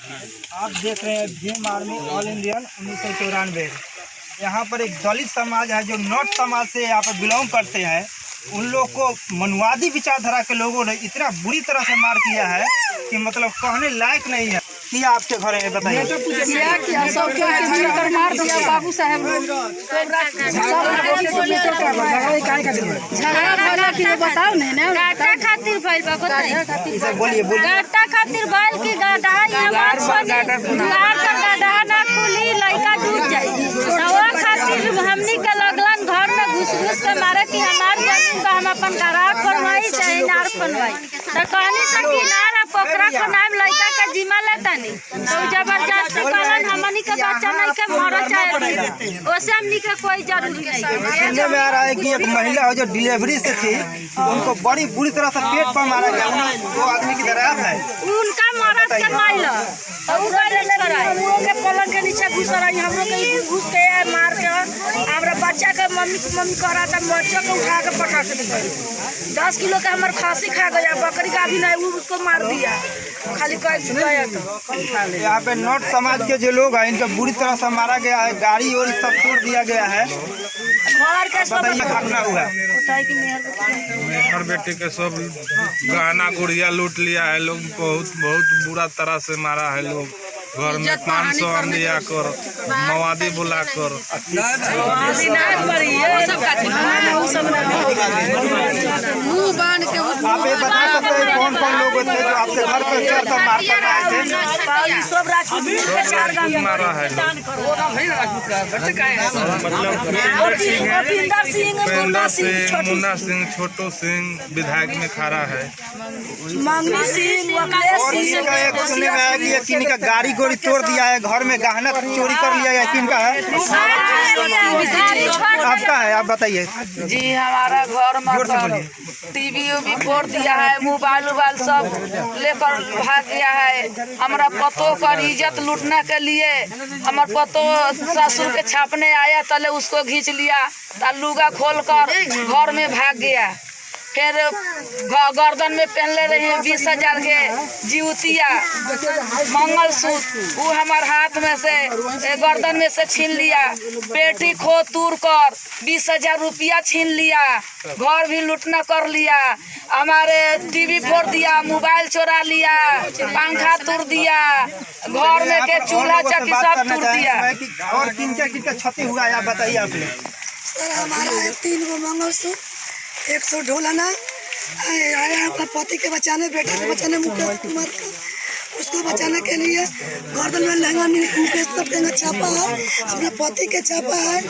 आप देख रहे हैं भीम आर्मी ऑल इंडियन 1994। यहाँ पर एक दलित समाज है जो नॉर्थ समाज से यहाँ पर बिलोंग करते हैं। उन लोग को मनुवादी विचारधारा के लोगों ने इतना बुरी तरह से मार किया है कि मतलब कहने लायक नहीं है। क्या आपके घर है बताइए? बाबू साहब बताओ खातिर बोलिए खातिर बैल की गड्ढा ना खुली लड़का डूब जाए खातिर हमनी के लगलन घर में घुस घुस के मारे कि हमार जमीन का हम अपन गराह बनवाई चाहे नार बनवाई तो कहनी से किनारा पोखरा खनाम लड़का का जिम्मा लेता नहीं तो जबरदस्ती कहलन हमनी के बच्चा नहीं के मर चाहे ओसे हमनी के कोई जरूरी नहीं। सुनने में आ रहा है कि एक महिला हो जो डिलीवरी से थी उनको बड़ी बुरी तरह से पेट पर मारा गया। दो आदमी की दरार है उनका मरद के माइला पलंग के नीचे घुस रही हम लोग घुस के मार के हमारा बच्चा के मम्मी कह रहा था बच्चा को उठा के पटक दी 10 किलो का हमारे खांसी खा गया बकरी का भी नहीं उसको मार दिया खाली गया तो। यहाँ पे नॉर्थ समाज के जो लोग हैं इनको बुरी तरह से मारा गया है, गाड़ी और सब तोड़ दिया गया है। बताइए घटना हुआ मेहर बेटे के सब गहना गुड़िया लूट लिया है लोग। बहुत बुरा तरह से मारा है लोग। घर में 500 अंडिया कर मवादी बुला कर आप ये बता सकते हैं कौन कौन लोग थे जो आपके घर पर चढ़ कर मार कर आए थे? मारा है पेंदर सिंह, मुन्ना सिंह, छोटू सिंह विधायक में खड़ा है। सुनने में आया कि ये किन्हीं का गाड़ी गोड़ी तोड़ दिया है, घर में गहना चोरी कर लिया है। किनका है? आपका है, आप बताइए। जी हमारा घर में टीवी उवी फोड़ दिया है, मोबाइल उबाइल सब लेकर भाग गया है। हमारा पतों पर इज्जत लूटने के लिए हमारे पतों ससुर के छापने आया तले उसको खींच लिया, लुगा खोल कर घर में भाग गया। फिर गर्दन में पहनले रहे 20,000 के जीवतिया मंगलसूत्र वो हमारे हाथ में से गर्दन में से छीन लिया। पेटी खो तूर कर 20,000 रुपया छीन लिया। घर भी लूटना कर लिया। हमारे टीवी फोड़ दिया, मोबाइल चोरा लिया, पंखा तोड़ दिया, घर में के चूल्हा चक्की सब तोड़ दिया। और किनका क्षति हुआ है आप बताइए। आपने सर हमारा 3 गो मंगलसूत्र 100 ढोलना आया अपना पति के बचाने, बेटे के बचाने, मुकेश कुमार का उसको बचाने के लिए गर्दन में लहंगा मुकेश का छापा है, अपना पति के छापा है।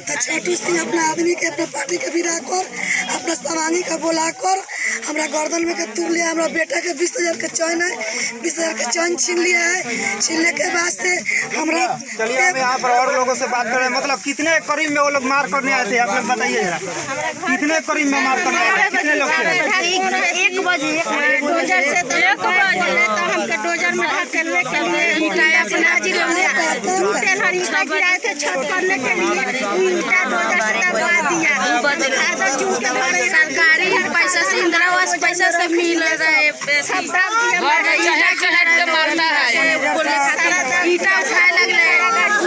तो छोटू सिंह अपना आदमी के अपने पार्टी के बिरा कर अपना समानी का बोला कर हमारा गर्दन में के तूर लिया। हमारा बेटा के 20,000 के चैन है, 20,000 के चैन छीन लिया है। छीनने के बाद से हमारा चलिए हम यहाँ पर और लोगों से बात करें। मतलब कितने करीब में वो लोग मार करने आए थे? आप लोग बताइए जरा, कितने करीब में मार करने आए थे? कितने लोग थे? 1 बजे डोजर से तो हमके डोजर में ढकेलने के लिए ईटा अपना जी छत करने के लिए ईटा डोजर से दबा दिया। सरकारी पैसा से इंदिरा आवास पैसा से मिल रहे मारता है। ईटा उठाए लगले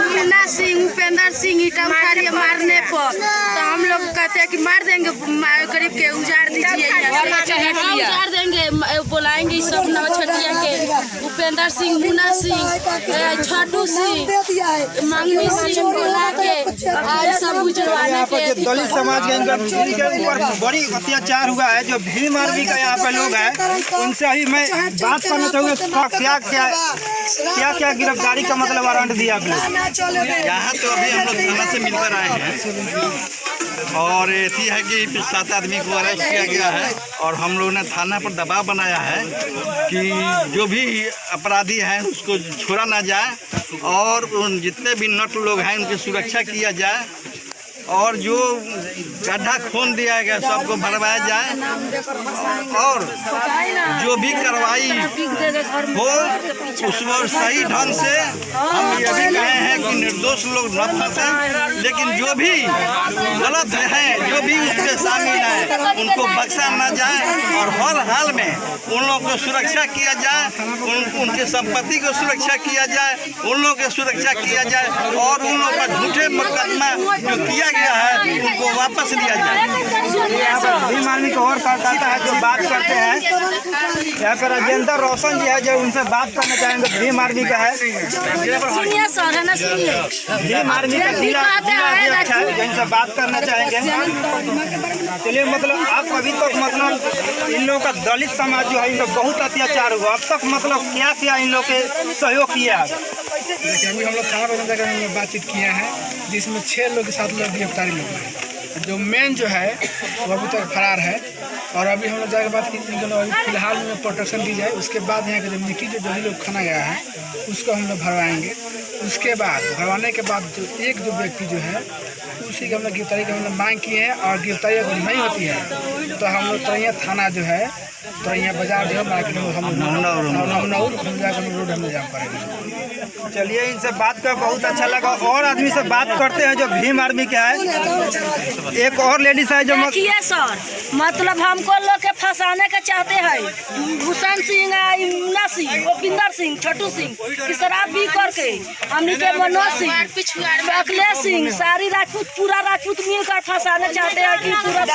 मुन्ना सिंह, उपेंद्र सिंह ईटा उठा लिए मारने पर। तो हम लोग कहते हैं कि मार देंगे, गरीब के उजाड़ दीजिए, उजाड़ देंगे, बुलाएंगे सब नवछटिया के उपेंद्र सिंह, मुन्ना सिंह, छोटू सिंह, मंगनी सिंह बुला के सब उजड़वाने के। दलित समाज के ऊपर बड़ी अत्याचार हुआ है। जो भीम आर्मी का यहाँ पे लोग हैं उनसे ही मैं बात करना चाहूँगा। क्या क्या गिरफ्तारी का मतलब वारंट दिया आप लोग? यहाँ तो अभी हम लोग थाना से मिलकर आए हैं और ऐसी है कि 7 आदमी को अरेस्ट किया गया है और हम लोगों ने थाना पर दबाव बनाया है कि जो भी अपराधी हैं उसको छोड़ा ना जाए और उन जितने भी नट लोग हैं उनकी सुरक्षा किया जाए और जो गड्ढा खोन दिया गया सबको भरवाया जाए और जो भी कार्रवाई हो उसमें सही ढंग से हम ये भी कहे हैं कि निर्दोष लोग न फंसे, लेकिन जो भी गलत है, जो भी उसमें शामिल है, उनको बख्शा न जाए और हर हाल में उन लोगों को सुरक्षा किया जाए, उनकी संपत्ति को सुरक्षा किया जाए, उन लोगों की सुरक्षा किया जाए और उन लोगों पर झूठे मुकदमा जो किया गया है उनको वापस लिया जाए। यहाँ पर भीम आर्मी का और कार्यकर्ता है जो बात करते हैं। यहाँ पर राजेंद्र रोशन जी है जो उनसे बात करना चाहेंगे। भीम आर्मी का है, सुनिए सर, है ना, सुनिए। भीम आर्मी का जिला अध्यक्ष है जो इनसे बात करना चाहेंगे। चलिए, मतलब आप अभी तक मतलब इन लोगों का दलित समाज जो है इन लोग बहुत अत्याचार हुआ, अब तक मतलब क्या किया इन लोग के सहयोग किया? देखिए, अभी हम लोग थाना प्रबंधक में बातचीत किए हैं जिसमें 6 लोग के साथ लोग गिरफ्तारी लोग हैं। जो मेन जो है वो अभी तक फरार है और अभी हम लोग जाकर बात की अभी फिलहाल में प्रोटेक्शन दी जाए, उसके बाद यहाँ का जो मिट्टी जो लोग खाना गया है उसको हम लोग भरवाएंगे। उसके बाद भरवाने के बाद जो व्यक्ति जो है उसी की हम लोग गिरफ्तारी की हम लोग मांग किए हैं और गिरफ्तारी अगर नहीं होती है तो हम लोग तरैया थाना जो है, तरैया बाजार जो है मार्केट में हम रोड हम जाम करेंगे। चलिए, इनसे बात कर बहुत अच्छा लगा। और आदमी से बात करते हैं जो भीम आर्मी के है। एक और लेडीज है जो देखिए सर, मतलब हमको लोग के फंसाने के चाहते हैं। भूषण सिंह, इमना सिंह, भूपिंदर सिंह, छोटू सिंह की शराब भी करके हमने के मनोज सिंह, अखिलेश सिंह, सारी राजपूत, पूरा राजपूत मिलकर फंसाने चाहते हैं कि पूरा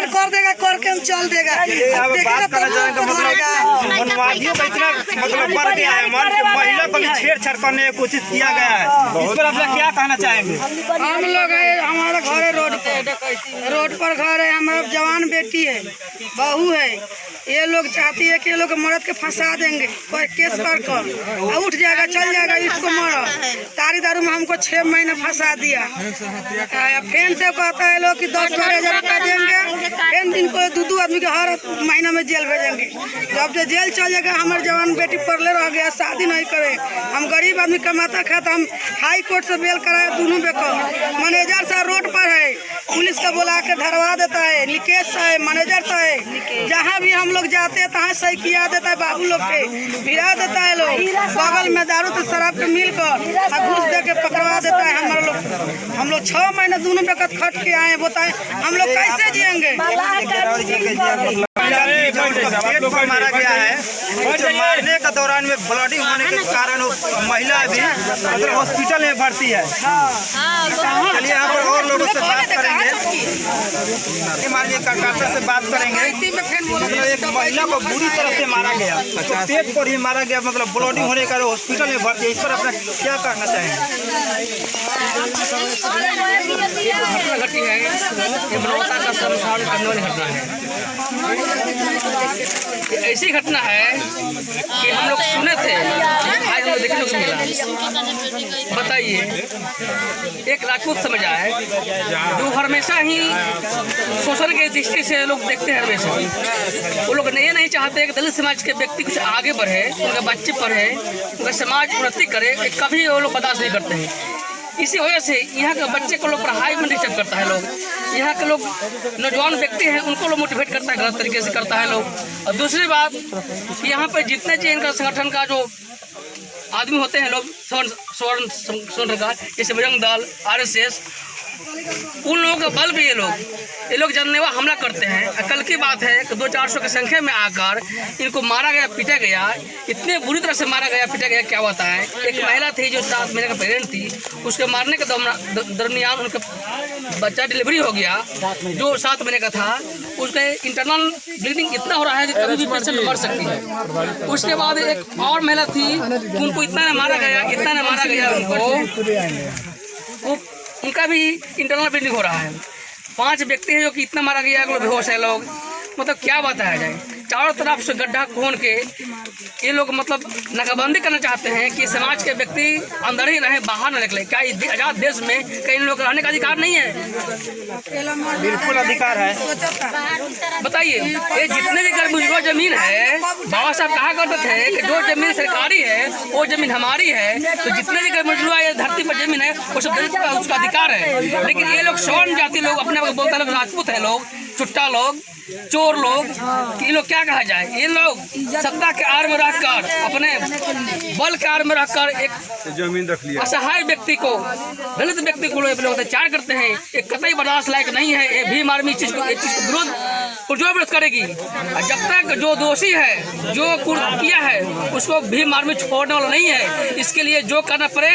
कर देगा, करके हम चल देगा। बात करना चाहेंगे मतलब मनवादियों का इतना मतलब बढ़ गया है, महिला को भी छेड़छाड़ करने की कोशिश किया गया है, इस पर आप क्या कहना चाहेंगे? हम लोग है, हमारा घर है रोड पर घर है, हमारा जवान बेटी है, बहू है। ये लोग चाहती है कि ये लोग मर्द के फंसा देंगे, कोई केस कर उठ जाएगा, चल जाएगा, इसको मारो। तारी दारू में हमको 6 महीने फंसा दिया। फिर से कहता है लोग कि 10-12 हज़ार रुपया देंगे, फिर इनको 2 आदमी के हर महीना में जेल भेजेंगे। जब जो जेल चल जाएगा, हमारे जवान बेटी पढ़ले रह गया, शादी नहीं करे, हम गरीब आदमी कमाता खाता, हम हाई कोर्ट से बेल कराए, दोनों बेकर। मैनेजर साहब रोड पर है, पुलिस का बुला के धरवा देता है, निकेश है, मैनेजर है, जहाँ भी हम लोग जाते हैं तहाँ सही किया देता है, बाबू लोग के भिड़ा देता है लोग, बगल में दारू तो शराब के मिलकर घूस दे के पकड़वा देता है हमारे लोग। हम लोग 6 महीने दोनों बेकत खट के आए, बताए हम लोग कैसे जिएंगे? मारा गया है, मारने के दौरान में ब्लडिंग होने के कारण महिला भी मतलब हॉस्पिटल में भर्ती है। चलिए, यहाँ पर और लोगों से बात करेंगे, माननीय कार्यकर्ता से बात करेंगे। मतलब एक महिला को बुरी तरह से मारा गया, तो पेट पर ही मारा गया, मतलब ब्लडिंग होने के कारण हॉस्पिटल में भर्ती है, इस पर अपना क्या कहना चाहेंगे? घटना है, ये मानवता का संसार करने वाली घटना है। ऐसी घटना है कि हम लोग सुने थे, आज हम लोग देखने को मिला। बताइए, एक राजपूत समुदाय जो हमेशा ही शोषण के दृष्टि से लोग देखते हैं, हमेशा वो लोग ये नहीं चाहते कि दलित समाज के व्यक्ति कुछ आगे बढ़े, उनके बच्चे पढ़े, उनका समाज उन्नति करे, कभी वो लोग बर्दाश्त नहीं करते हैं। इसी वजह से यहाँ के बच्चे को लोग पढ़ाई में डिस्टर्ब करता है। लोग यहाँ के लोग नौजवान व्यक्ति हैं, उनको लोग मोटिवेट करता है, गलत तरीके से करता है लोग। और दूसरी बात, यहाँ पर जितने चाहिए इनका संगठन का जो आदमी होते हैं लोग, स्वर्ण का, जैसे बजरंग दल, RSS, उन लोगों का बल भी ये लोग जानलेवा हमला करते हैं। कल की बात है कि 200-400 की संख्या में आकर इनको मारा गया, पीटा गया, इतने बुरी तरह से मारा गया, पीटा गया। क्या होता है, एक महिला थी जो 7 महीने का प्रेग्नेंट थी, उसके मारने के दरमियान उनका बच्चा डिलीवरी हो गया जो 7 महीने का था। उसका इंटरनल ब्लीडिंग इतना हो रहा है कि कभी भी पेशेंट मर सकती है। उसके बाद एक और महिला थी, उनको इतना मारा गया उनको, उनका भी इंटरनल ब्लीडिंग हो रहा है। 5 व्यक्ति हैं जो कि इतना मारा गया, लोग बेहोश है लोग। मतलब क्या बताया जाए। चारों तरफ से गड्ढा खोन के ये लोग मतलब नाकाबंदी करना चाहते हैं कि समाज के व्यक्ति अंदर ही रहे, बाहर न निकले। क्या इस आजाद देश में कई लोग रहने का अधिकार नहीं है? बिल्कुल अधिकार है। बताइए, ये जितने भी मुझको जमीन है, बाबा साहब कहा करते थे कि जो जमीन सरकारी है वो जमीन हमारी है। तो जितने भी मुझको ये धरती पर जमीन है वो सब उसका अधिकार है। लेकिन ये लोग स्वर्ण जाति लोग अपने बोलते हैं, राजपूत है लोग, चुट्टा लोग, चोर लोग, ये लोग क्या कहा जाए, ये लोग सत्ता के आड़ में रहकर, अपने बल के आड़ में रहकर एक जमीन रख लिया, असहाय व्यक्ति को, दलित व्यक्ति को लोग अत्याचार करते हैं। ये कतई बर्दाश्त लायक नहीं है। ये भीम आर्मी इस चीज को विरोध करेगी। और जब तक जो दोषी है, जो किया है, उसको भीम आर्मी छोड़ने वाला नहीं है। इसके लिए जो करना पड़े